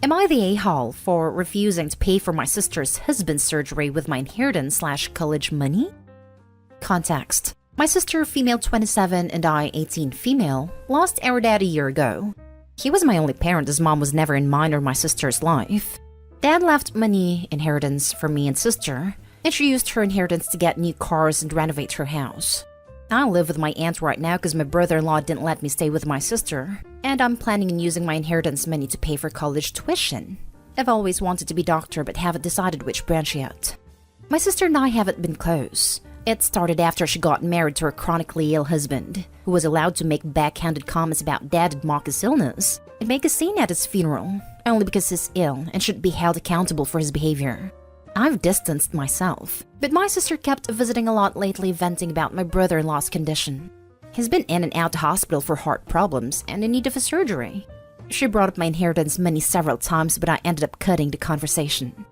Am I the a-hole for refusing to pay for my sister's husband's surgery with my inheritance/college money? Context. My sister, female 27 and I, 18 female, lost our dad a year ago. He was my only parent as mom was never in mine or my sister's life. Dad left money, inheritance, for me and sister, and she used her inheritance to get new cars and renovate her house. I live with my aunt right now because my brother-in-law didn't let me stay with my sister, and I'm planning on using my inheritance money to pay for college tuition. I've always wanted to be doctor but haven't decided which branch yet. My sister and I haven't been close. It started after she got married to her chronically ill husband, who was allowed to make backhanded comments about Dad and mock his illness, and make a scene at his funeral, only because he's ill and shouldn't be held accountable for his behavior. I've distanced myself, but my sister kept visiting a lot lately, venting about my brother-in-law's condition. He's been in and out the hospital for heart problems and in need of a surgery. She brought up my inheritance money several times, but I ended up cutting the conversation.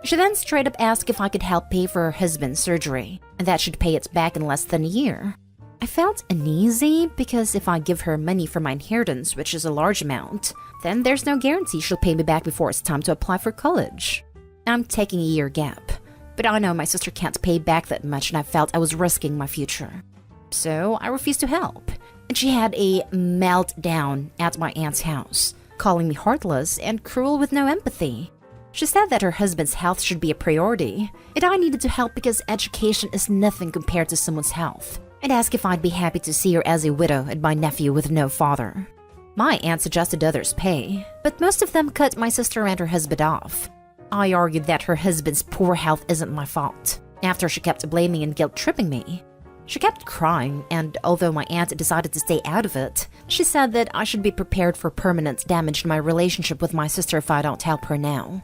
She then straight up asked if I could help pay for her husband's surgery, and that she'd pay it back in less than a year. I felt uneasy because if I give her money for my inheritance, which is a large amount, then there's no guarantee she'll pay me back before it's time to apply for college. I'm taking a year gap, but I know my sister can't pay back that much and I felt I was risking my future. So I refused to help, and she had a meltdown at my aunt's house, calling me heartless and cruel with no empathy. She said that her husband's health should be a priority, and I needed to help because education is nothing compared to someone's health, and asked if I'd be happy to see her as a widow and my nephew with no father. My aunt suggested others pay, but most of them cut my sister and her husband off. I argued that her husband's poor health isn't my fault, after she kept blaming and guilt-tripping me. She kept crying, and although my aunt decided to stay out of it, she said that I should be prepared for permanent damage to my relationship with my sister if I don't help her now.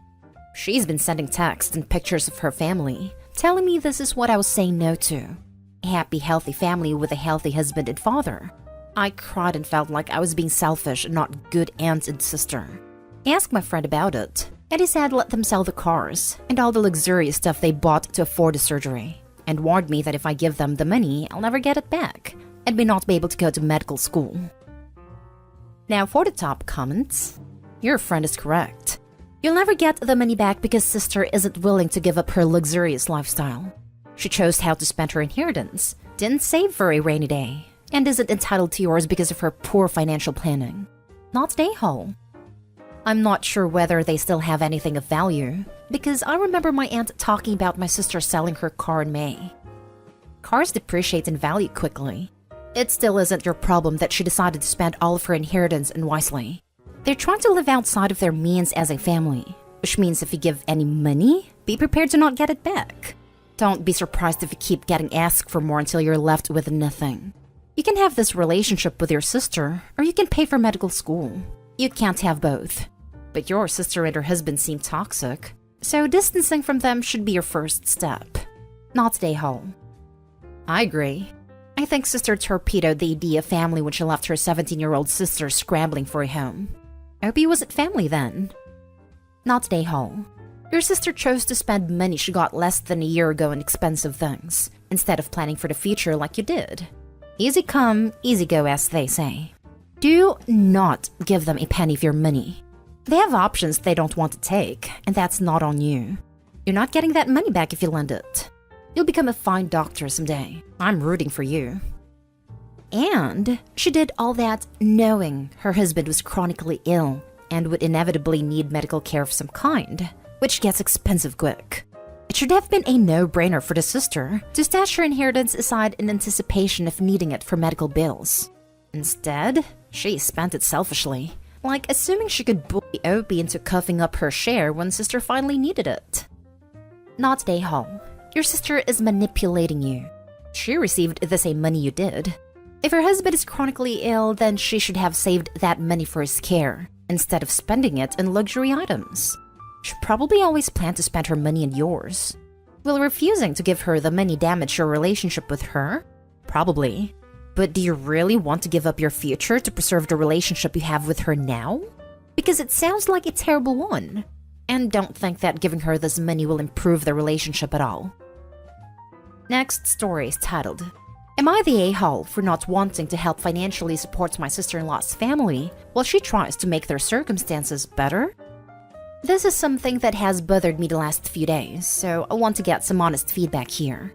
She's been sending texts and pictures of her family, telling me this is what I was saying no to. A happy, healthy family with a healthy husband and father. I cried and felt like I was being selfish and not good aunt and sister. I asked my friend about it, and he said let them sell the cars and all the luxurious stuff they bought to afford the surgery, and warned me that if I give them the money, I'll never get it back, and may not be able to go to medical school. Now for the top comments. Your friend is correct. You'll never get the money back because sister isn't willing to give up her luxurious lifestyle. She chose how to spend her inheritance, didn't save for a rainy day, and isn't entitled to yours because of her poor financial planning. Not an a-hole. I'm not sure whether they still have anything of value, because I remember my aunt talking about my sister selling her car in May. Cars depreciate in value quickly. It still isn't your problem that she decided to spend all of her inheritance unwisely. They're trying to live outside of their means as a family, which means if you give any money, be prepared to not get it back. Don't be surprised if you keep getting asked for more until you're left with nothing. You can have this relationship with your sister, or you can pay for medical school. You can't have both. But your sister and her husband seem toxic, so distancing from them should be your first step. Not an a-hole. I agree. I think sister torpedoed the idea of family when she left her 17-year-old sister scrambling for a home. I hope you wasn't family then. Not an a-hole. Your sister chose to spend money she got less than a year ago on expensive things, instead of planning for the future like you did. Easy come, easy go, as they say. Do not give them a penny of your money. They have options they don't want to take, and that's not on you. You're not getting that money back if you lend it. You'll become a fine doctor someday. I'm rooting for you. And she did all that knowing her husband was chronically ill and would inevitably need medical care of some kind, which gets expensive quick. It should have been a no-brainer for the sister to stash her inheritance aside in anticipation of needing it for medical bills. Instead, she spent it selfishly, like assuming she could bully Opie into coughing up her share when sister finally needed it. Not an a-hole. Your sister is manipulating you. She received the same money you did. If her husband is chronically ill, then she should have saved that money for his care, instead of spending it in luxury items. She probably always planned to spend her money on yours. Will refusing to give her the money damage your relationship with her? Probably. But do you really want to give up your future to preserve the relationship you have with her now? Because it sounds like a terrible one. And don't think that giving her this money will improve the relationship at all. Next story is titled, Am I the a-hole for not wanting to help financially support my sister-in-law's family while she tries to make their circumstances better? This is something that has bothered me the last few days, so I want to get some honest feedback here.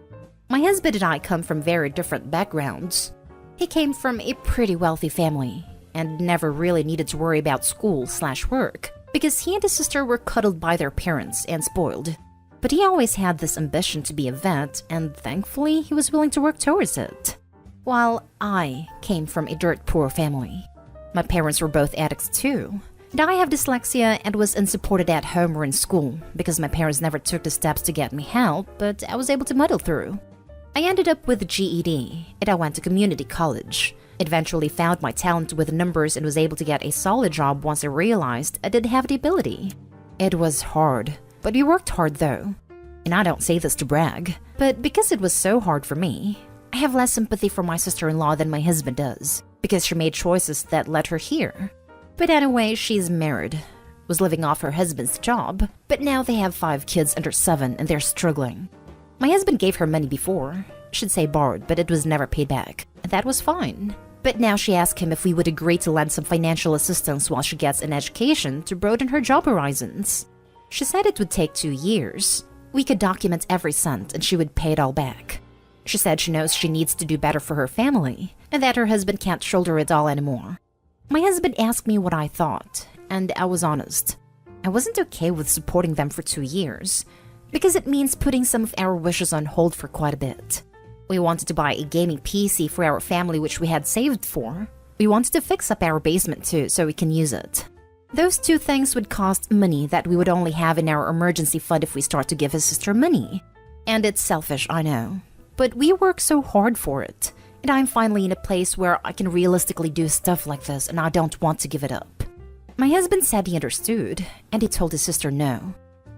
My husband and I come from very different backgrounds. He came from a pretty wealthy family and never really needed to worry about school/work because he and his sister were cuddled by their parents and spoiled. But he always had this ambition to be a vet, and thankfully he was willing to work towards it. While I came from a dirt poor family. My parents were both addicts too. And I have dyslexia and was unsupported at home or in school because my parents never took the steps to get me help, but I was able to muddle through. I ended up with a GED and I went to community college. Eventually found my talent with numbers and was able to get a solid job once I realized I did have the ability. It was hard, but we worked hard though. And I don't say this to brag, but because it was so hard for me, I have less sympathy for my sister-in-law than my husband does, because she made choices that led her here. But anyway, she's married, was living off her husband's job, but now they have 5 kids under 7 and they're struggling. My husband gave her money before, should say borrowed, but it was never paid back, and that was fine. But now she asked him if we would agree to lend some financial assistance while she gets an education to broaden her job horizons. She said it would take 2 years. We could document every cent and she would pay it all back. She said she knows she needs to do better for her family, and that her husband can't shoulder it all anymore. My husband asked me what I thought, and I was honest. I wasn't okay with supporting them for 2 years, because it means putting some of our wishes on hold for quite a bit. We wanted to buy a gaming PC for our family which we had saved for. We wanted to fix up our basement too so we can use it. Those 2 things would cost money that we would only have in our emergency fund if we start to give his sister money. And it's selfish, I know. But we work so hard for it. And I'm finally in a place where I can realistically do stuff like this and I don't want to give it up. My husband said he understood, and he told his sister no.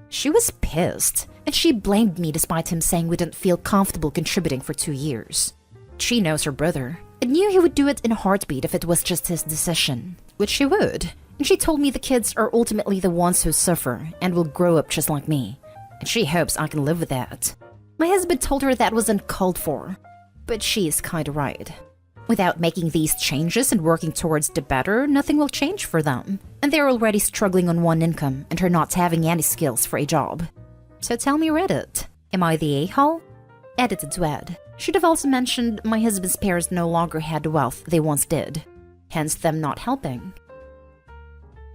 She was pissed, and she blamed me despite him saying we didn't feel comfortable contributing for 2 years. She knows her brother, and knew he would do it in a heartbeat if it was just his decision, which she would. And she told me the kids are ultimately the ones who suffer and will grow up just like me, and she hopes I can live with that. My husband told her that was uncalled for. But she's kinda right. Without making these changes and working towards the better, nothing will change for them. And they're already struggling on one income and her not having any skills for a job. So tell me, Reddit, am I the a-hole? Edited to Ed. Should have also mentioned my husband's parents no longer had the wealth they once did. Hence them not helping.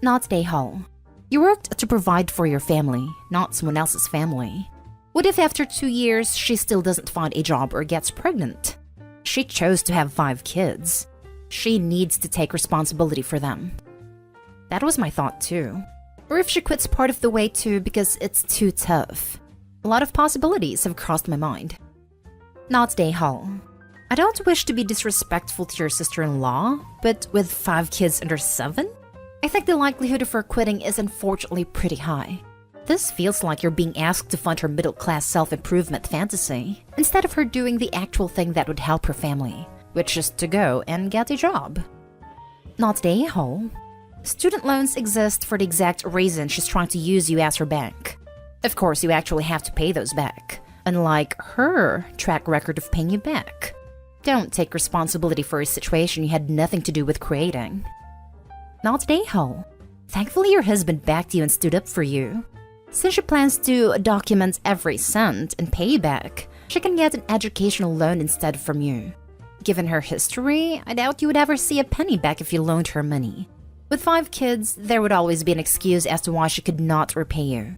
Not the a-hole. You worked to provide for your family, not someone else's family. What if after 2 years she still doesn't find a job or gets pregnant? She chose to have 5 kids. She needs to take responsibility for them. That was my thought too. Or if she quits part of the way too because it's too tough. A lot of possibilities have crossed my mind. Not day Hall. I don't wish to be disrespectful to your sister-in-law, but with 5 kids under 7? I think the likelihood of her quitting is unfortunately pretty high. This feels like you're being asked to fund her middle-class self-improvement fantasy, instead of her doing the actual thing that would help her family, which is to go and get a job. Not the a-hole. Student loans exist for the exact reason she's trying to use you as her bank. Of course, you actually have to pay those back, unlike her track record of paying you back. Don't take responsibility for a situation you had nothing to do with creating. Not the a-hole. Thankfully, your husband backed you and stood up for you. Since she plans to document every cent and pay you back, she can get an educational loan instead from you. Given her history, I doubt you would ever see a penny back if you loaned her money. With 5 kids, there would always be an excuse as to why she could not repay you.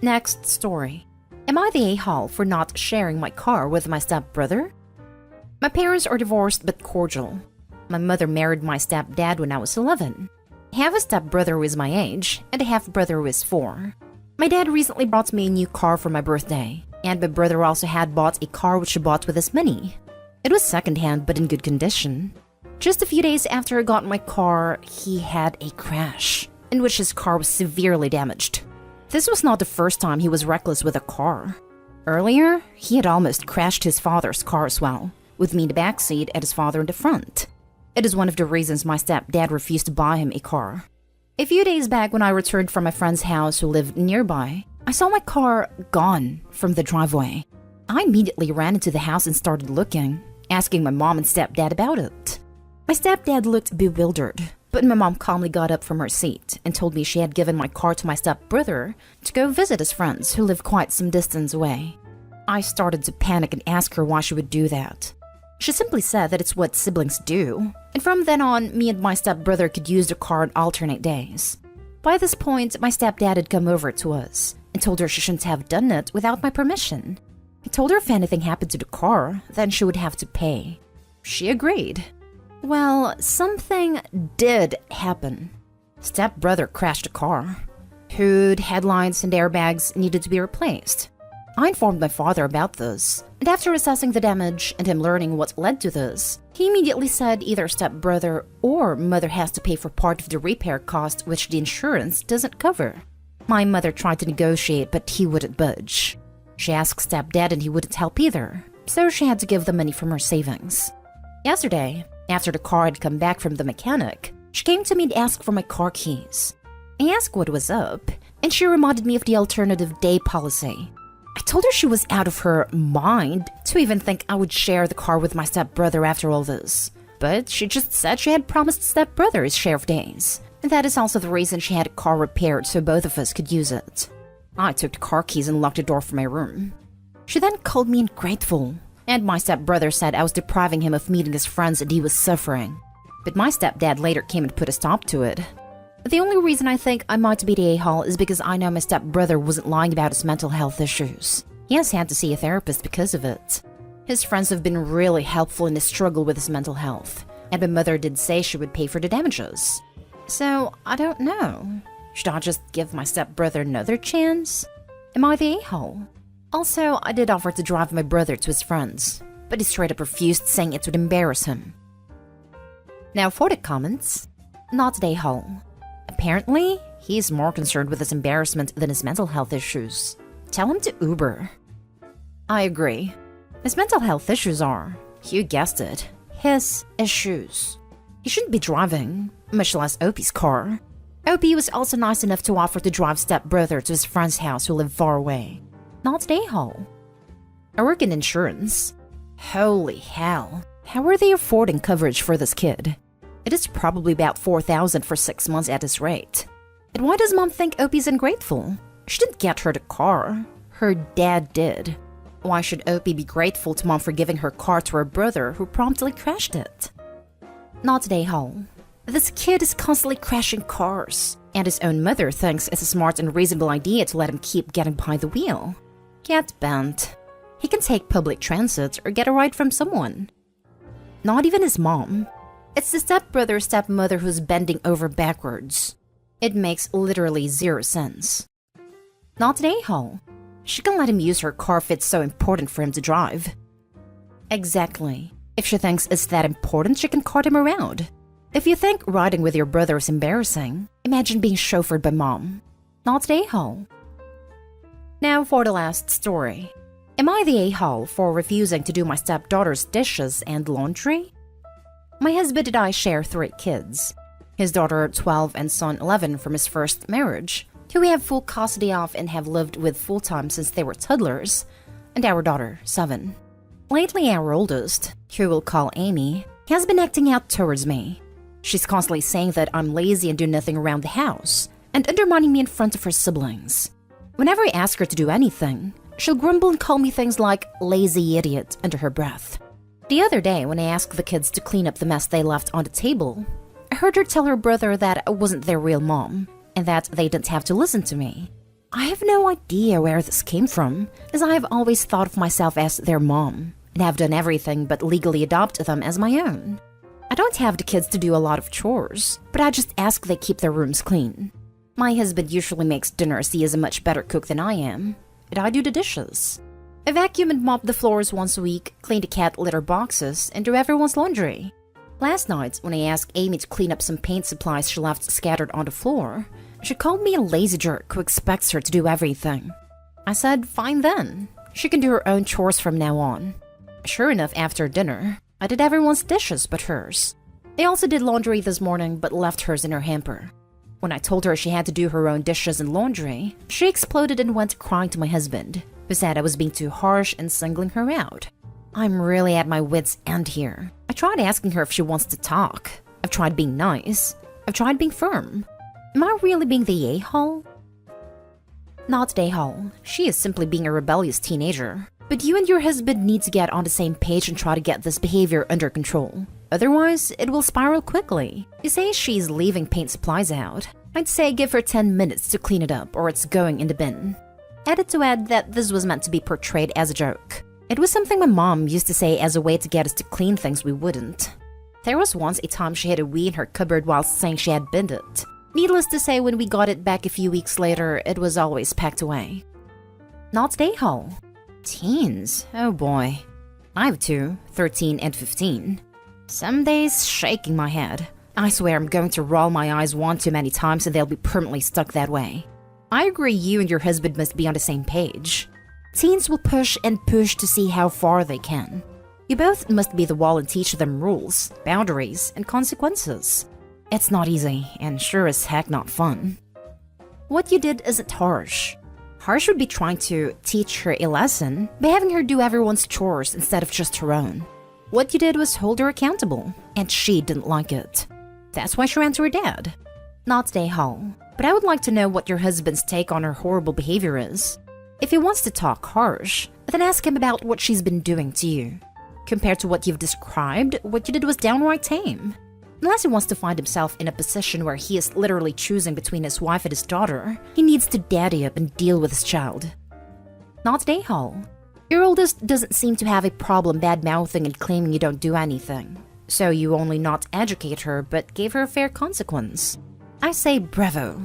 Next story. Am I the a-hole for not sharing my car with my stepbrother? My parents are divorced but cordial. My mother married my stepdad when I was 11. I have a stepbrother who is my age, and a half-brother who is 4. My dad recently bought me a new car for my birthday, and my brother also had bought a car which he bought with his money. It was second-hand but in good condition. Just a few days after I got my car, he had a crash, in which his car was severely damaged. This was not the first time he was reckless with a car. Earlier, he had almost crashed his father's car as well, with me in the backseat and his father in the front. It is one of the reasons my stepdad refused to buy him a car. A few days back when I returned from my friend's house who lived nearby, I saw my car gone from the driveway. I immediately ran into the house and started looking, asking my mom and stepdad about it. My stepdad looked bewildered, But my mom calmly got up from her seat and told me she had given my car to my stepbrother to go visit his friends who live quite some distance away. I started to panic and ask her why she would do that. She simply said that it's what siblings do, and from then on, me and my stepbrother could use the car on alternate days. By this point, my stepdad had come over to us and told her she shouldn't have done it without my permission. He told her if anything happened to the car, then she would have to pay. She agreed. Well, something did happen. Stepbrother crashed the car. Hood, headlights, and airbags needed to be replaced. I informed my father about this, and after assessing the damage and him learning what led to this, he immediately said either stepbrother or mother has to pay for part of the repair cost which the insurance doesn't cover. My mother tried to negotiate, but he wouldn't budge. She asked stepdad and he wouldn't help either, so she had to give the money from her savings. Yesterday, after the car had come back from the mechanic, she came to me to ask for my car keys. I asked what was up, and she reminded me of the alternative day policy. I told her she was out of her mind to even think I would share the car with my stepbrother after all this. But she just said she had promised stepbrother his share of days, and that is also the reason she had a car repaired so both of us could use it. I took the car keys and locked the door for my room. She then called me ungrateful, and my stepbrother said I was depriving him of meeting his friends and he was suffering. But my stepdad later came and put a stop to it. The only reason I think I might be the a-hole is because I know my stepbrother wasn't lying about his mental health issues. He has had to see a therapist because of it. His friends have been really helpful in his struggle with his mental health, and my mother did say she would pay for the damages. So, I don't know. Should I just give my stepbrother another chance? Am I the a-hole? Also, I did offer to drive my brother to his friends, but he straight up refused, saying it would embarrass him. Now for the comments. Not the a-hole. Apparently, he's more concerned with his embarrassment than his mental health issues. Tell him to Uber. I agree. His mental health issues are, you guessed it, his issues. He shouldn't be driving, much less Opie's car. Opie was also nice enough to offer to drive stepbrother to his friend's house who lived far away. Not the a-hole. I work in insurance. Holy hell. How are they affording coverage for this kid? It is probably about $4,000 for 6 months at this rate. And why does mom think Opie's ungrateful? She didn't get her the car. Her dad did. Why should Opie be grateful to mom for giving her car to her brother who promptly crashed it? Not the a-hole. This kid is constantly crashing cars, and his own mother thinks it's a smart and reasonable idea to let him keep getting behind the wheel. Get bent. He can take public transit or get a ride from someone. Not even his mom. It's the stepbrother or stepmother who's bending over backwards. It makes literally zero sense. Not the a-hole. She can let him use her car if it's so important for him to drive. Exactly. If she thinks it's that important, she can cart him around. If you think riding with your brother is embarrassing, imagine being chauffeured by mom. Not the a-hole. Now for the last story. Am I the a-hole for refusing to do my stepdaughter's dishes and laundry? My husband and I share 3 kids. His daughter 12 and son 11 from his first marriage, who we have full custody of and have lived with full-time since they were toddlers, and our daughter 7. Lately our oldest, who we'll call Amy, has been acting out towards me. She's constantly saying that I'm lazy and do nothing around the house, and undermining me in front of her siblings. Whenever I ask her to do anything, she'll grumble and call me things like lazy idiot under her breath. The other day, when I asked the kids to clean up the mess they left on the table, I heard her tell her brother that I wasn't their real mom, and that they didn't have to listen to me. I have no idea where this came from, as I have always thought of myself as their mom, and have done everything but legally adopt them as my own. I don't have the kids to do a lot of chores, but I just ask they keep their rooms clean. My husband usually makes dinner as he is a much better cook than I am, and I do the dishes. I vacuum and mop the floors once a week, clean the cat litter boxes, and do everyone's laundry. Last night, when I asked Amy to clean up some paint supplies she left scattered on the floor, she called me a lazy jerk who expects her to do everything. I said, fine then. She can do her own chores from now on. Sure enough, after dinner, I did everyone's dishes but hers. I also did laundry this morning but left hers in her hamper. When I told her she had to do her own dishes and laundry, she exploded and went crying to my husband, who said I was being too harsh and singling her out. I'm really at my wit's end here. I tried asking her if she wants to talk. I've tried being nice. I've I've tried being firm. Am I really being the a-hole? Not the a-hole. She is simply being a rebellious teenager. But you and your husband need to get on the same page and try to get this behavior under control. Otherwise, it will spiral quickly. You say she's leaving paint supplies out. I'd say give her 10 minutes to clean it up or it's going in the bin. Added to add that this was meant to be portrayed as a joke. It was something my mom used to say as a way to get us to clean things we wouldn't. There was once a time she had a wee in her cupboard while saying she had binned it. Needless to say, when we got it back a few weeks later, it was always packed away. Not the a-hole. Teens? Oh boy. I have two, 13 and 15. Some days shaking my head. I swear I'm going to roll my eyes one too many times and they'll be permanently stuck that way. I agree you and your husband must be on the same page. Teens will push and push to see how far they can. You both must be the wall and teach them rules, boundaries, and consequences. It's not easy, and sure as heck not fun. What you did isn't harsh. Harsh would be trying to teach her a lesson by having her do everyone's chores instead of just her own. What you did was hold her accountable, and she didn't like it. That's why she ran to her dad. Not the a-hole, but I would like to know what your husband's take on her horrible behavior is. If he wants to talk harsh, then ask him about what she's been doing to you. Compared to what you've described, what you did was downright tame. Unless he wants to find himself in a position where he is literally choosing between his wife and his daughter, he needs to daddy up and deal with his child. Not the a-hole. Your oldest doesn't seem to have a problem bad-mouthing and claiming you don't do anything. So you only not educate her, but gave her a fair consequence. I say bravo.